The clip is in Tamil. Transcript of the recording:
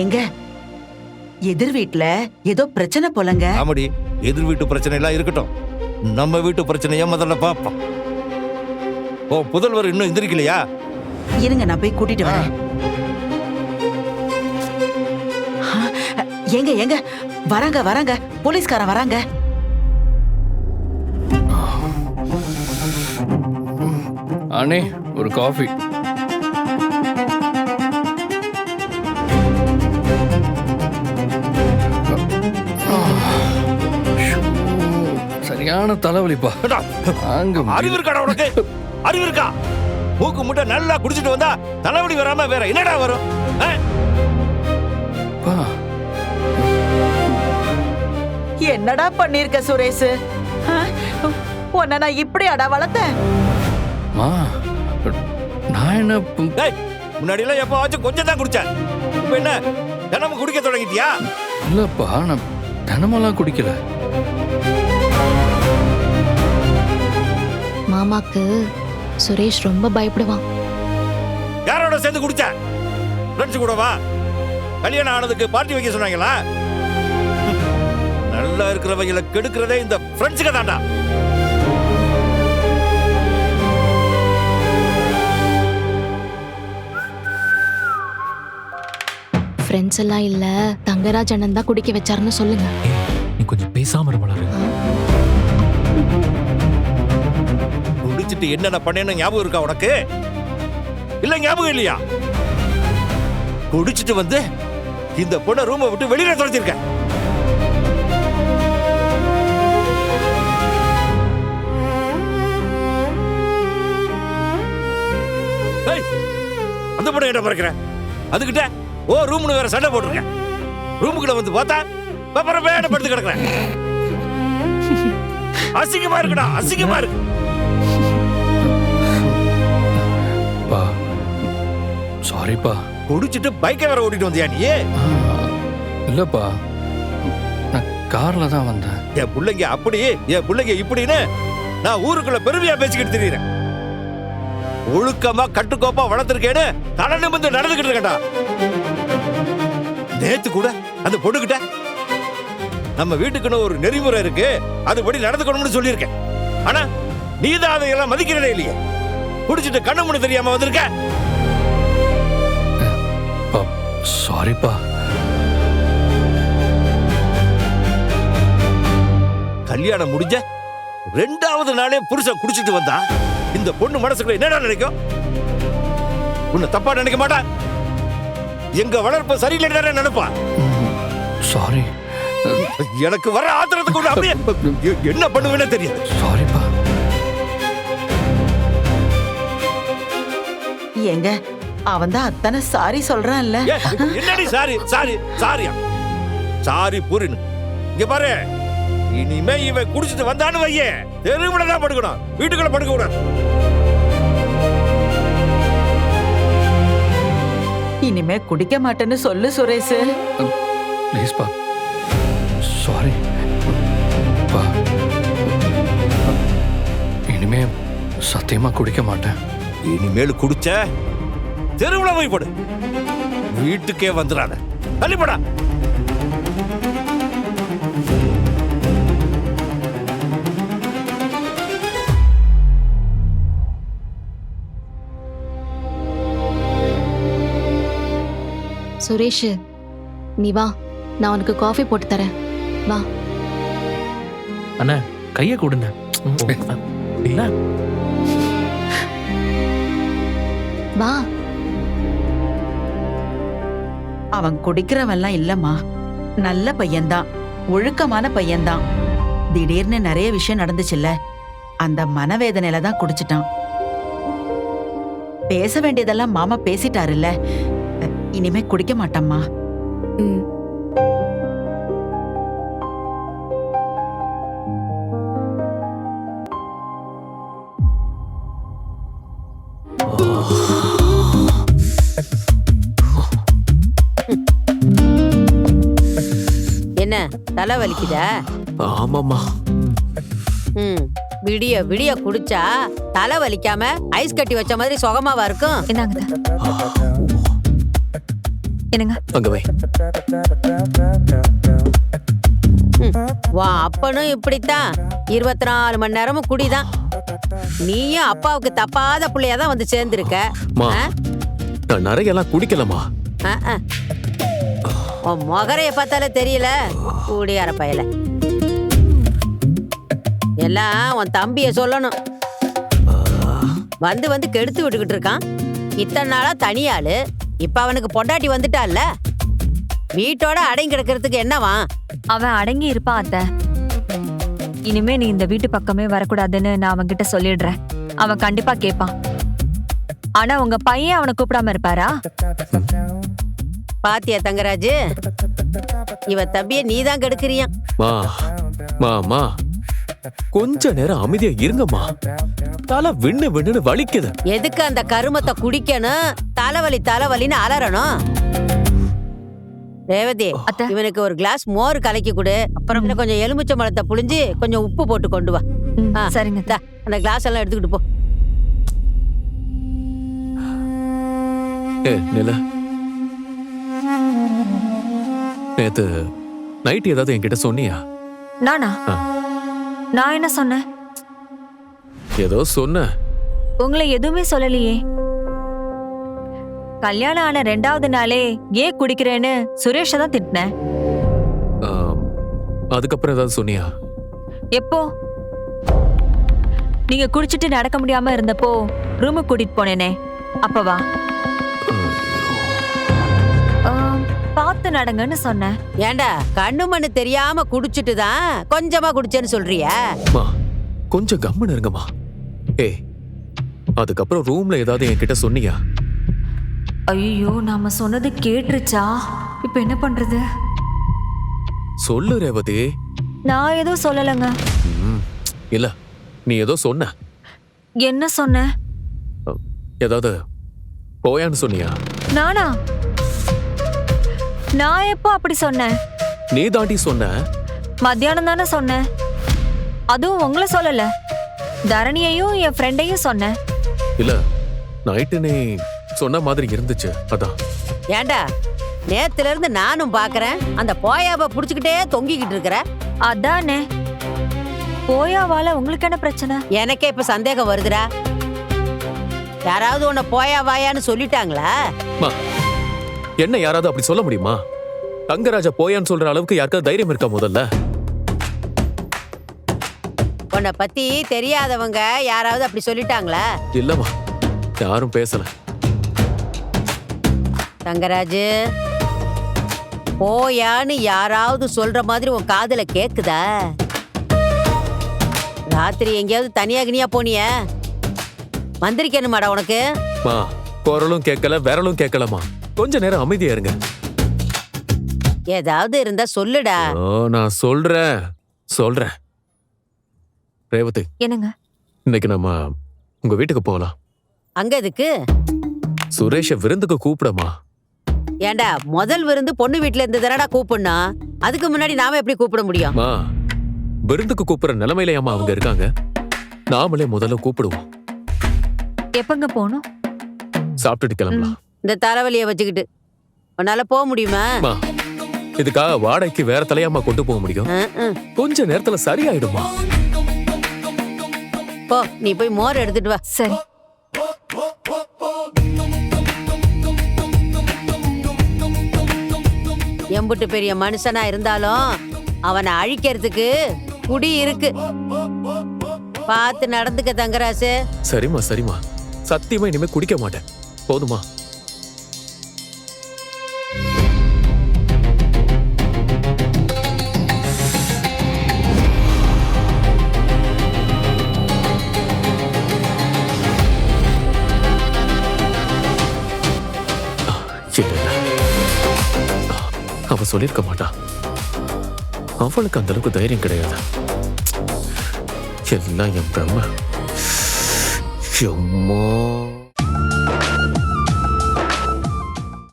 எங்க எதிர் வீட்ல ஏதோ பிரச்சனை போலங்க. ஆமாடி, எதிர் வீட்டு பிரச்சனை எல்லாம் இருக்கட்டும், நம்ம வீட்டு பிரச்சனைய முதல்ல பாப்போம். ஓ, புதல்வர் இன்னும் எந்திரிக்கலையா? இருங்க, நான் போய் கூட்டிட்டு வரேன். எங்க எங்க வராங்க வராங்க, போலீஸ்காரன் வராங்க. அண்ணே, ஒரு காஃபி. சரியான தலைவலிப்பா. அறிவு இருக்காடா உனக்கு? அறிவு இருக்கா? மூக்கு முட்டை நல்லா குடிச்சிட்டு வந்தா தலைவலி வராம வேற என்னடா வரும்? என்னடா பண்ணிருக்க சுரேஷ்? உன்னை நான் இப்படி அடா வளர்த்தேன்? நான் என்ன முன்னாடி எல்லாம் எப்பவாச்சும் கொஞ்சம் தான் குடிச்சேன், இப்ப என்ன தினமும் குடிக்க தொடங்கிட்டியா? இல்லப்பா, நான் தினமெல்லாம் குடிக்கல. மாமாக்கு சுரேஷ் ரொம்ப பயப்படுவான். யாரோட சேர்ந்து குடிச்ச? ஃப்ரெண்ட்ஸ் கூடவா? கல்யாணம் ஆனதுக்கு பார்ட்டி வைக்க சொன்னாங்களா? நல்லா இருக்கிறவங்களை கெடுக்கிறதே இந்த ஃப்ரெண்ட்ஸுக்கு தாண்டா. ஃப்ரெண்ட்ஸ் எல்லாம் இல்ல, தங்கராஜ் அண்ணன் தான் குடிக்க வச்சாருன்னு சொல்லுங்க. நீ கொஞ்சம் பேசாம இருமலாரு. குடிச்சிட்டு என்னென்ன பண்ணேன்னு ஞாபகம் இருக்கா உனக்கு? இல்ல ஞாபகம் இல்லையா? குடிச்சிட்டு வந்து இந்த பொண்ணை ரூமை விட்டு வெளியில தொலைச்சிருக்க. அந்த பொண்ணை என்ன பறக்கிற? அதுகிட்ட ஓ ரூம்னு வேற சண்டை போட்டிருக்க. ரூமுக்குள்ள வந்து பார்த்தா அப்புறம் வேட படுத்து கிடக்குற. அசிங்கமா இருக்குடா, அசிங்கமா இருக்கு. சாரிப்பா. குடிச்சிட்டு பைக்கை வேற ஓட்டிட்டு வந்தியா நீ? இல்லப்பா, நான் கார்ல தான் வந்தேன். என் பிள்ளைங்க அப்படி, என் பிள்ளைங்க இப்படின்னு நான் ஊருக்குள்ள பெருமையா பேசிக்கிட்டு தெரியுறேன். ஒழுக்கமா கட்டுக்கோப்பா வளர்த்திருக்கேன்னு தலை நிமிர்ந்து நடந்துகிட்டு இருக்கேன்டா. நேத்து கூட அந்த பொண்ணுகிட்ட நம்ம வீட்டுக்குன்னு ஒரு நெறிமுறை இருக்கு, அதுபடி நடந்துக்கணும்னு சொல்லியிருக்கேன். ஆனா நீதான் அதையெல்லாம் மதிக்கிறதே இல்லையே. குடிச்சிட்டு கண்ணு முன்னு தெரியாம வந்திருக்க. சாரிப்பா. கல்யாணம் முடிஞ்ச 2வது நாளே புருஷன் குடிச்சிட்டு வந்தா இந்த பொண்ணு மனசுக்குள்ள என்னடா நினைக்கும்? உன்னை தப்பா நினைக்க மாட்டா. எங்க வளர்ப்பு சரியில்லைன்னு நினைப்பா. சாரி. எனக்கு வர ஆத்திரத்துக்கு அப்படியே என்ன பண்ணுவேன்னு தெரியாது. சாரிப்பா. எங்க அவன் தான் அத்தனை சாரி சொல்றான்ல. என்னடி சாரி சாரி சாரியா? சாரி புரின்னு இங்க பாரு. இனிமே இவன் குடிச்சிட்டு வந்தான்னு வையே, தெருவுல தான் படுக்கணும், வீட்டுக்குள்ள படுக்க கூடாது. இனிமே குடிக்க மாட்டேன்னு சொல்லு சுரேஷ். ப்ளீஸ் பா. சாரி பா. இனிமே சத்தியமா குடிக்க மாட்டேன். இனிமேல் குடிச்ச தெருவுல போய் படு, வீட்டுக்கே வந்துடாத. தள்ளிப்படா. சுரேஷ், நீ வா, நான் உனக்கு காஃபி போட்டு தரேன். வா. அண்ணா, கைய கொடுங்க. வா. அவன் குடிக்கிறவன்லாம் இல்லம்மா, நல்ல பையன்தான், ஒழுக்கமான பையன்தான். திடீர்னு நிறைய விஷயம் நடந்துச்சுல்ல, அந்த மனவேதனையில தான் குடிச்சிட்டான். பேச வேண்டியதெல்லாம் மாமா பேசிட்டாருல்ல, இனிமே குடிக்க மாட்டாம்மா. என்ன தலை வலிக்குதா? ஆமாம்மா. விடிய விடிய குடிச்சா தலை வலிக்காம ஐஸ் கட்டி வச்ச மாதிரி சுகமாவா இருக்கும்? என்னங்க அங்க வை. வா அப்பனும் இப்படித்தான் 24 மணி நேரமும் குடிதான். நீயும் அப்பாவுக்கு தப்பாத பிள்ளையாதான் வந்து சேர்ந்திருக்க. மா நான் நிறையெல்லாம் குடிக்கலமா. உன் முகரைய பார்த்தாலே தெரியல கூடியார பயல. எல்லாம் உன் தம்பிய சொல்லணும். வந்து வந்து கெடுத்து விட்டுக்கிட்டு இருக்கான். இத்தனை நாளா தனியாளு, இப்ப அவனுக்கு பொண்டாட்டி வந்துட்டால. வீட்டோட அடங்கி கிடக்கிறதுக்கு என்னவா? அவன் அடங்கி இருப்பான் அத்தை. இனிமே நீ இந்த வீட்டு பக்கமே வரக்கூடாதுன்னு நான் அவன்கிட்ட சொல்லிடுறேன். அவன் கண்டிப்பா கேட்பான். ஆனா உங்க பையன் அவனை கூப்பிடாம இருப்பாரா? பாத்தியா தங்கராஜு, இவ தம்பிய நீதான் கெடுக்கிறியா? மா கொஞ்ச நேரம் அமைதியா இருங்கம்மா. தலை விண்ணு விண்ணுன்னு வலிக்குது. எதுக்கு அந்த கருமத்தை குடிக்கணும்? தலைவலின்னு அலறணும். ரேவதி, இவனுக்கு ஒரு கிளாஸ் மோர் கலக்கி கொடு. அப்புறம் கொஞ்சம் எலுமிச்சை பழத்தை புழிஞ்சு கொஞ்சம் உப்பு போட்டு கொண்டு வா. சரிங்க. அந்த கிளாஸ் எல்லாம் எடுத்துக்கிட்டு போ. நில நேத்து நைட் ஏதாவது என்கிட்ட சொன்னியா? நானா? நான் என்ன சொன்னேன்? ஏதோ சொன்ன. உங்களை எதுவுமே சொல்லலையே. கல்யாணம் ஆன 2வது நாளே ஏன் குடிக்கிறேன்னு சுரேஷ தான் திட்டினேன். அதுக்கப்புறம் ஏதாவது சொன்னியா? எப்போ? நீங்க குடிச்சிட்டு நடக்க முடியாம இருந்தப்போ ரூமுக்கு கூட்டிட்டு போனேனே, அப்பவா? பார்த்து நடங்கன்னு சொன்னேன். ஏண்டா கண்ணு மண்ணு தெரியாம குடிச்சிட்டு தான் கொஞ்சமா குடிச்சேன்னு சொல்றியா? கொஞ்சம் கம்முன்னு இருங்கம்மா. அதுக்கப்புறம் ரூம்ல ஏதாவது என்கிட்ட சொன்னியா? ஐயோ, நாம சொன்னது கேட்டுருச்சா? இப்ப என்ன பண்றது? சொல்லு ரேவதி. நான் எதுவும் சொல்லலங்க. இல்ல, நீ ஏதோ சொன்ன. என்ன சொன்ன? ஏதாவது போயான்னு சொன்னியா? நானா? நான் எப்போ அப்படி சொன்னேன்? நீ தாண்டி சொன்ன. மத்தியானம் தானே சொன்னேன். அதுவும் உங்களை சொல்லல, தரணியையும் என் ஃப்ரெண்டையும் சொன்னேன். இல்ல, நைட்டு நீ சொன்ன மாதிரி இருந்துச்சு, அதான். ஏண்டா நேத்துல இருந்து நானும் பாக்குறேன், அந்த போயாவை புடிச்சுக்கிட்டே தொங்கிக்கிட்டு இருக்கிற. அதானே. போயாவால உங்களுக்கு என்ன பிரச்சனை? எனக்கே இப்ப சந்தேகம் வருதுடா. யாராவது உன்னை போயா வாயான்னு சொல்லிட்டாங்களா? என்ன யாராவது அப்படி சொல்ல முடியுமா? தங்கராஜா போயான்னு சொல்ற அளவுக்கு யாருக்காவது தைரியம் இருக்கா? முதல்ல உன்னை பத்தி தெரியாதவங்க யாராவது அப்படி சொல்லிட்டாங்களா? இல்லம்மா, யாரும் பேசல. தங்கராஜு, போயான்னு யாராவது சொல்ற மாதிரி உன் காதுல கேக்குதா? ராத்திரி எங்கேயாவது தனியா போனிய? வந்திருக்கேனுமாடா உனக்கு? குரலும் கேட்கல, விரலும் கேட்கலமா. கொஞ்ச நேரம் அமைதியா இருங்க. ஏதாவது இருந்தா சொல்லுடா. நான் சொல்றேன். ரேவதி, என்னங்க? இன்னைக்கு நம்ம உங்க வீட்டுக்கு போகலாம். அங்க எதுக்கு? சுரேஷ விருந்துக்கு கூப்பிடமா. ஏண்டா முதல் விருந்து பொண்ணு வீட்டுல இருந்து தானடா கூப்பிடணும். அதுக்கு முன்னாடி நாம எப்படி கூப்பிட முடியும்? விருந்துக்கு கூப்பிடுற நிலைமையில ஏமா அவங்க இருக்காங்க. நாமளே முதல்ல கூப்பிடுவோம். எப்பங்க போகணும்? சாப்பிட்டுட்டு கிளம்பலாம். இந்த தலைவலியை வச்சுக்கிட்டு உன்னால போக முடியுமா? இதுக்காக வாடகைக்கு வேற தலையாமா கொண்டு போக முடியும்? கொஞ்ச நேரத்துல சரியாயிடுமா. போ, நீ போய் மோர் எடுத்துட்டு வா. சரி. எம்புட்டு பெரிய மனுஷனா இருந்தாலும் அவனை அழிக்கிறதுக்கு குடி இருக்கு. பார்த்து நடந்துக்க தங்கராசு. சரிம்மா. சத்தியமா இனிமே குடிக்க மாட்டேன். போதுமா? அவ சொல்லிருக்க மாட்டா. அவளுக்கு அந்த அளவுக்கு தைரியம் கிடையாது. எல்லாம் என் பிரம்ம.